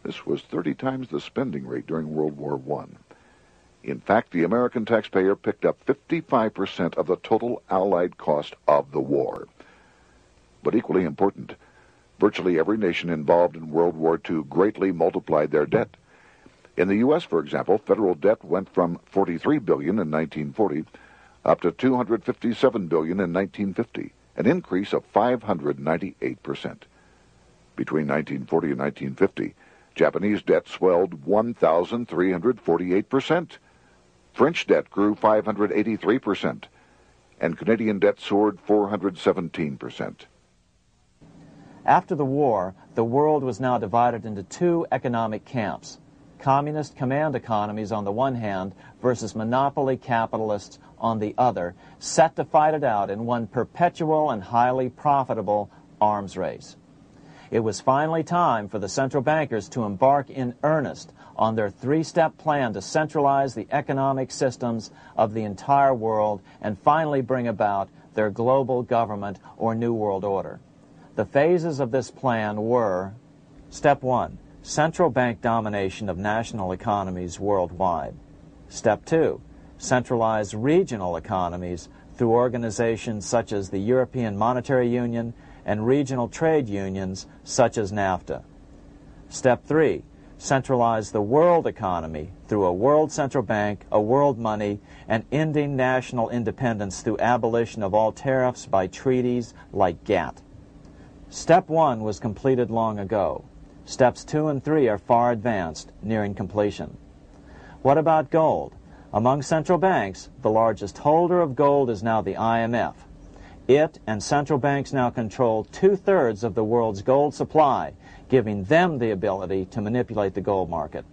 This was 30 times the spending rate during World War I. In fact, the American taxpayer picked up 55% of the total Allied cost of the war. But equally important, virtually every nation involved in World War II greatly multiplied their debt. In the U.S., for example, federal debt went from $43 billion in 1940 up to $257 billion in 1950, an increase of 598%. Between 1940 and 1950, Japanese debt swelled 1,348%. French debt grew 583%, and Canadian debt soared 417%. After the war, the world was now divided into two economic camps: communist command economies on the one hand versus monopoly capitalists on the other, set to fight it out in one perpetual and highly profitable arms race. It was finally time for the central bankers to embark in earnest on their three-step plan to centralize the economic systems of the entire world and finally bring about their global government or New World Order. The phases of this plan were: Step 1, central bank domination of national economies worldwide. Step 2, centralize regional economies through organizations such as the European Monetary Union and regional trade unions such as NAFTA. Step 3, centralize the world economy through a world central bank, a world money, and ending national independence through abolition of all tariffs by treaties like GATT. Step 1 was completed long ago. Steps 2 and 3 are far advanced, nearing completion. What about gold? Among central banks, the largest holder of gold is now the IMF. It and central banks now control 2/3 of the world's gold supply, giving them the ability to manipulate the gold market.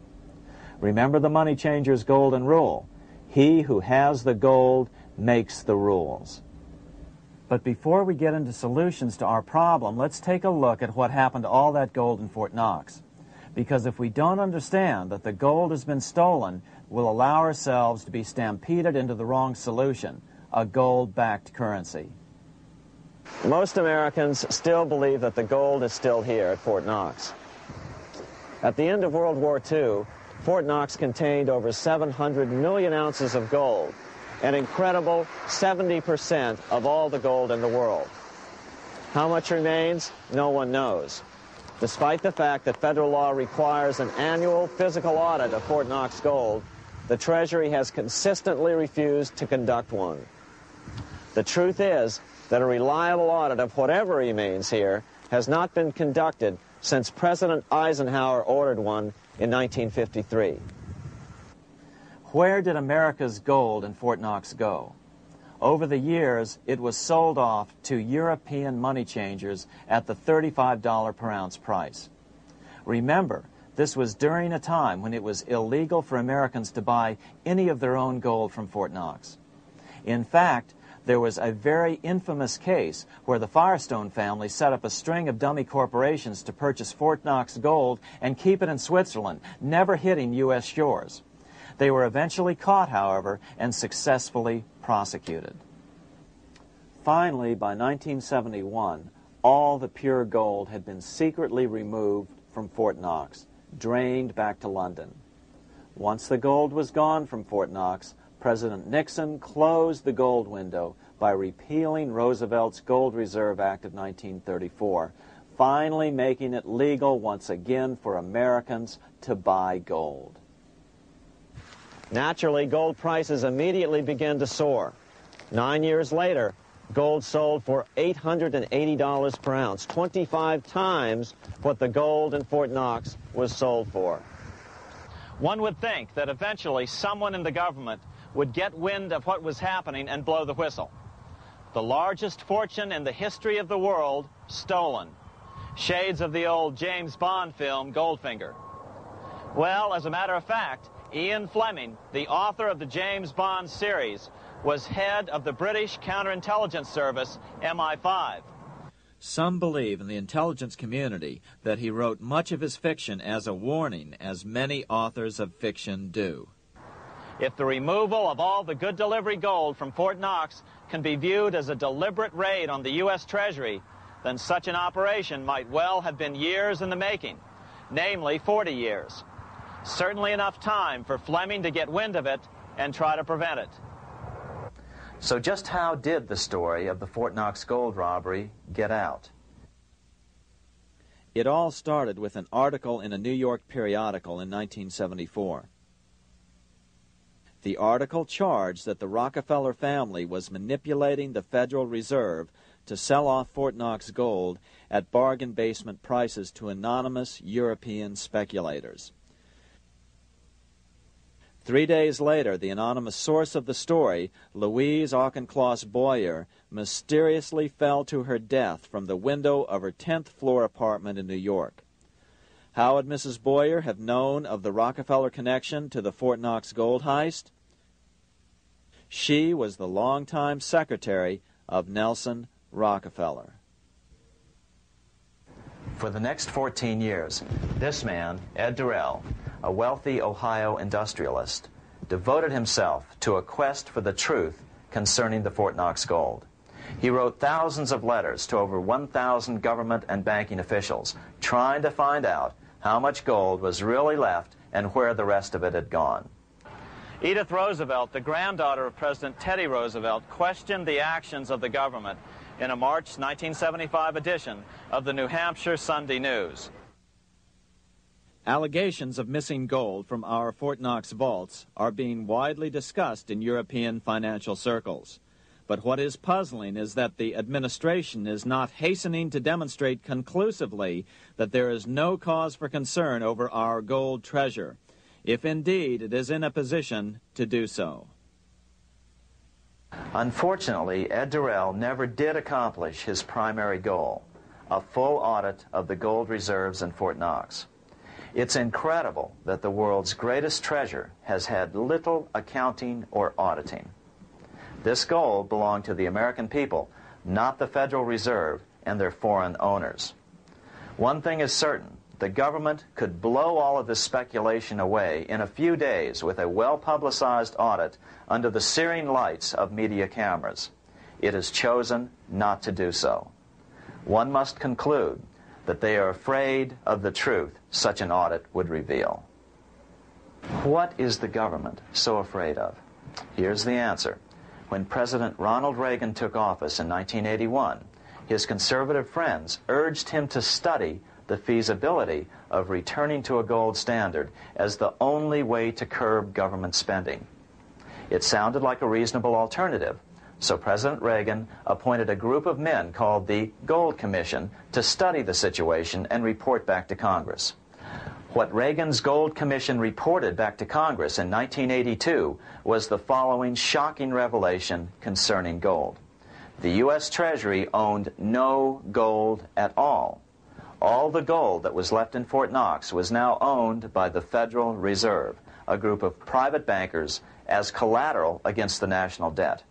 Remember the money changer's golden rule: he who has the gold makes the rules. But before we get into solutions to our problem, let's take a look at what happened to all that gold in Fort Knox. Because if we don't understand that the gold has been stolen, we'll allow ourselves to be stampeded into the wrong solution: a gold-backed currency. Most Americans still believe that the gold is still here at Fort Knox. At the end of World War II, Fort Knox contained over 700 million ounces of gold, an incredible 70% of all the gold in the world. How much remains? No one knows. Despite the fact that federal law requires an annual physical audit of Fort Knox gold, the Treasury has consistently refused to conduct one. The truth is that a reliable audit of whatever remains here has not been conducted since President Eisenhower ordered one in 1953. Where did America's gold in Fort Knox go? Over the years, it was sold off to European money changers at the $35 per ounce price. Remember, this was during a time when it was illegal for Americans to buy any of their own gold from Fort Knox. In fact, there was a very infamous case where the Firestone family set up a string of dummy corporations to purchase Fort Knox gold and keep it in Switzerland, never hitting U.S. shores. They were eventually caught, however, and successfully prosecuted. Finally, by 1971, all the pure gold had been secretly removed from Fort Knox, drained back to London. Once the gold was gone from Fort Knox, President Nixon closed the gold window by repealing Roosevelt's Gold Reserve Act of 1934, finally making it legal once again for Americans to buy gold. Naturally, gold prices immediately began to soar. 9 years later, gold sold for $880 per ounce, 25 times what the gold in Fort Knox was sold for. One would think that eventually someone in the government would get wind of what was happening and blow the whistle. The largest fortune in the history of the world stolen. Shades of the old James Bond film, Goldfinger. Well, as a matter of fact, Ian Fleming, the author of the James Bond series, was head of the British counterintelligence service, MI5. Some believe in the intelligence community that he wrote much of his fiction as a warning, as many authors of fiction do. If the removal of all the good delivery gold from Fort Knox can be viewed as a deliberate raid on the U.S. Treasury, then such an operation might well have been years in the making. namely 40 years. Certainly enough time for Fleming to get wind of it and try to prevent it. So just how did the story of the Fort Knox gold robbery get out? It all started with an article in a New York periodical in 1974. The article charged that the Rockefeller family was manipulating the Federal Reserve to sell off Fort Knox gold at bargain basement prices to anonymous European speculators. 3 days later, the anonymous source of the story, Louise Auchincloss Boyer, mysteriously fell to her death from the window of her 10th floor apartment in New York. How would Mrs. Boyer have known of the Rockefeller connection to the Fort Knox gold heist? She was the longtime secretary of Nelson Rockefeller. For the next 14 years, this man, Ed Durrell, a wealthy Ohio industrialist, devoted himself to a quest for the truth concerning the Fort Knox gold. He wrote thousands of letters to over 1,000 government and banking officials, trying to find out how much gold was really left and where the rest of it had gone. Edith Roosevelt, the granddaughter of President Teddy Roosevelt, questioned the actions of the government in a March 1975 edition of the New Hampshire Sunday News. Allegations of missing gold from our Fort Knox vaults are being widely discussed in European financial circles. But what is puzzling is that the administration is not hastening to demonstrate conclusively that there is no cause for concern over our gold treasure, if indeed it is in a position to do so. Unfortunately, Ed Durrell never did accomplish his primary goal, a full audit of the gold reserves in Fort Knox. It's incredible that the world's greatest treasure has had little accounting or auditing. This gold belonged to the American people, not the Federal Reserve and their foreign owners. One thing is certain, the government could blow all of this speculation away in a few days with a well-publicized audit under the searing lights of media cameras. It has chosen not to do so. One must conclude that they are afraid of the truth such an audit would reveal. What is the government so afraid of? Here's the answer. When President Ronald Reagan took office in 1981, his conservative friends urged him to study the feasibility of returning to a gold standard as the only way to curb government spending. It sounded like a reasonable alternative, so President Reagan appointed a group of men called the Gold Commission to study the situation and report back to Congress. What Reagan's Gold Commission reported back to Congress in 1982 was the following shocking revelation concerning gold. The U.S. Treasury owned no gold at all. All the gold that was left in Fort Knox was now owned by the Federal Reserve, a group of private bankers, as collateral against the national debt.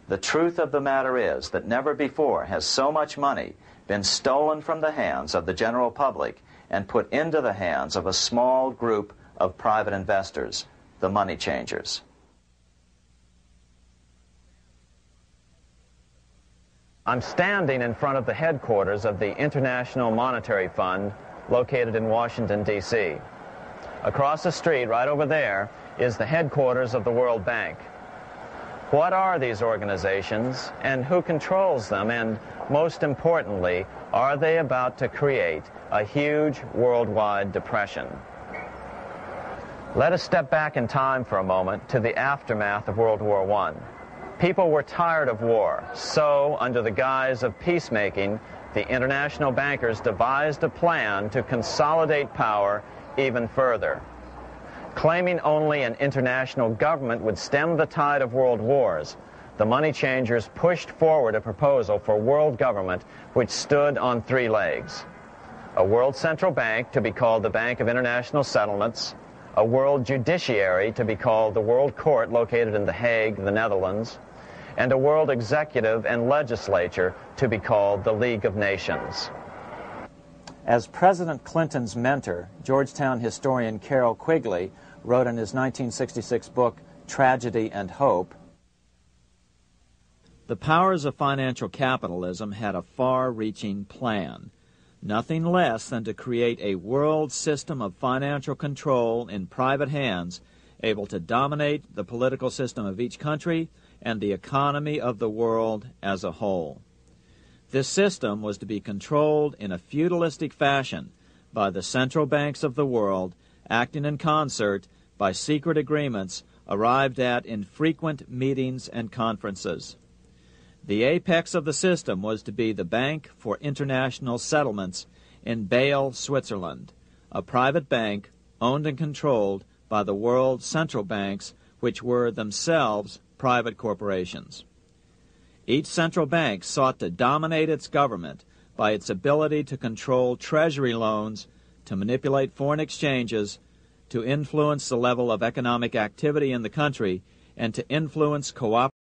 The truth of the matter is that never before has so much money been stolen from the hands of the general public and put into the hands of a small group of private investors, the money changers. I'm standing in front of the headquarters of the International Monetary Fund located in Washington, D.C. Across the street, right over there, is the headquarters of the World Bank. What are these organizations and who controls them? And most importantly, are they about to create a huge worldwide depression? Let us step back in time for a moment to the aftermath of World War I. People were tired of war, so under the guise of peacemaking, the international bankers devised a plan to consolidate power even further. Claiming only an international government would stem the tide of world wars, the money changers pushed forward a proposal for world government which stood on three legs. A world central bank to be called the Bank of International Settlements, a world judiciary to be called the World Court located in The Hague, the Netherlands, and a world executive and legislature to be called the League of Nations. As President Clinton's mentor, Georgetown historian Carroll Quigley wrote in his 1966 book, Tragedy and Hope, the powers of financial capitalism had a far-reaching plan. nothing less than to create a world system of financial control in private hands, able to dominate the political system of each country and the economy of the world as a whole. This system was to be controlled in a feudalistic fashion by the central banks of the world, acting in concert by secret agreements arrived at in frequent meetings and conferences. The apex of the system was to be the Bank for International Settlements in Bâle, Switzerland, a private bank owned and controlled by the world's central banks, which were themselves private corporations. Each central bank sought to dominate its government by its ability to control treasury loans, to manipulate foreign exchanges, to influence the level of economic activity in the country, and to influence cooperative